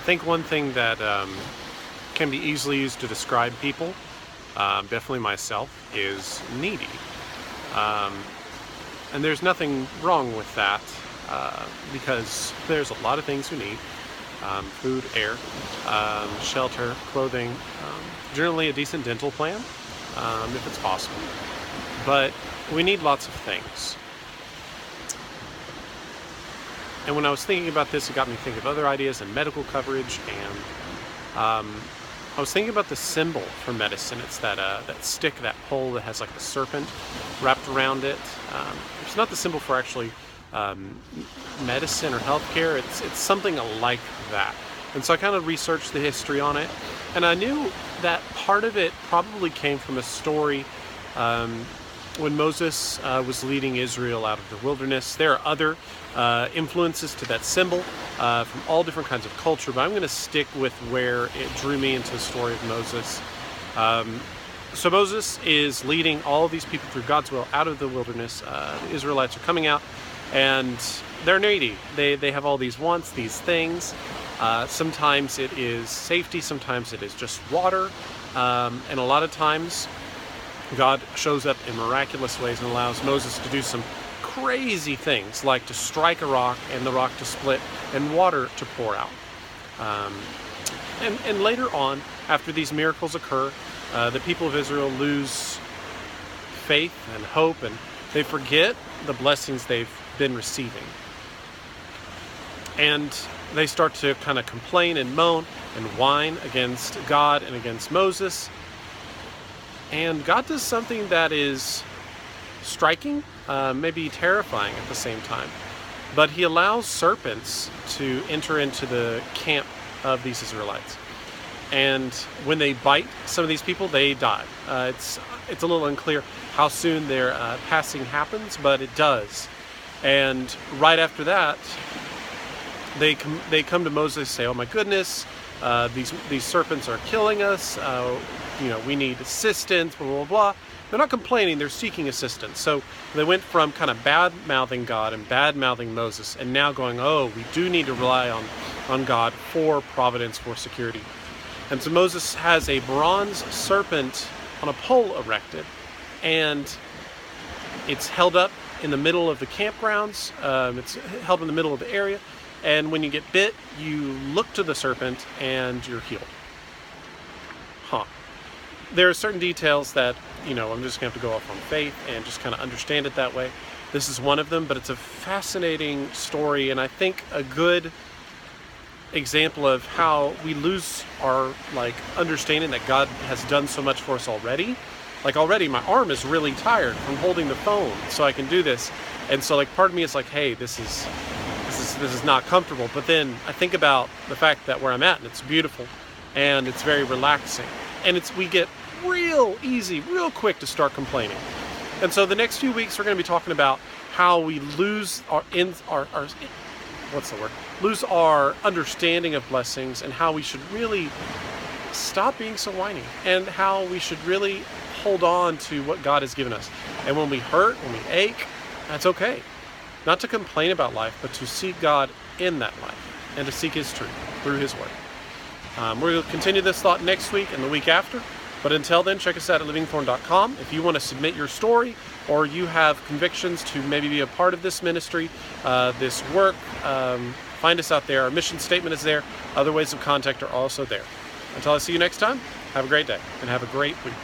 think one thing that can be easily used to describe people, definitely myself, is needy. Um, and there's nothing wrong with that because there's a lot of things we need. Food, air, shelter, clothing, generally a decent dental plan, if it's possible. But we need lots of things. And when I was thinking about this, it got me thinking of other ideas and medical coverage, and I was thinking about the symbol for medicine. It's that stick, that pole that has like the serpent wrapped around it. It's not the symbol for actually medicine or healthcare. It's something like that. And so I kind of researched the history on it, and I knew that part of it probably came from a story when Moses was leading Israel out of the wilderness. There are other influences to that symbol from all different kinds of culture, but I'm going to stick with where it drew me into the story of Moses. So Moses is leading all these people through God's will out of the wilderness. The Israelites are coming out, and they're needy. They have all these wants, these things. Sometimes it is safety, sometimes it is just water, and a lot of times God shows up in miraculous ways and allows Moses to do some crazy things, like to strike a rock and the rock to split and water to pour out. And later on, after these miracles occur, the people of Israel lose faith and hope, and they forget the blessings they've been receiving. And they start to kind of complain and moan and whine against God and against Moses. And God does something that is striking, maybe terrifying at the same time. But he allows serpents to enter into the camp of these Israelites. And when they bite some of these people, they die. It's a little unclear how soon their passing happens, but it does. And right after that, they come to Moses and say, "Oh my goodness, these serpents are killing us. We need assistance, blah, blah, blah." They're not complaining, they're seeking assistance. So they went from kind of bad-mouthing God and bad-mouthing Moses, and now going, oh, we do need to rely on God for providence, for security. And so Moses has a bronze serpent on a pole erected, and it's held up in the middle of the campgrounds. It's held in the middle of the area, and when you get bit, you look to the serpent and you're healed. There are certain details that, I'm just going to have to go off on faith and just kind of understand it that way. This is one of them, but it's a fascinating story, and I think a good example of how we lose our understanding that God has done so much for us already. Already my arm is really tired from holding the phone so I can do this. And so part of me is like, hey, this is not comfortable. But then I think about the fact that where I'm at, and it's beautiful and it's very relaxing. And we get real easy, real quick to start complaining. And so the next few weeks we're going to be talking about how we lose lose our understanding of blessings, and how we should really stop being so whiny, and how we should really hold on to what God has given us. And when we hurt, when we ache, that's okay. Not to complain about life, but to seek God in that life and to seek His truth through His Word. We're going to continue this thought next week and the week after. But until then, check us out at livingthorn.com. If you want to submit your story, or you have convictions to maybe be a part of this ministry, this work, find us out there. Our mission statement is there. Other ways of contact are also there. Until I see you next time, have a great day and have a great week.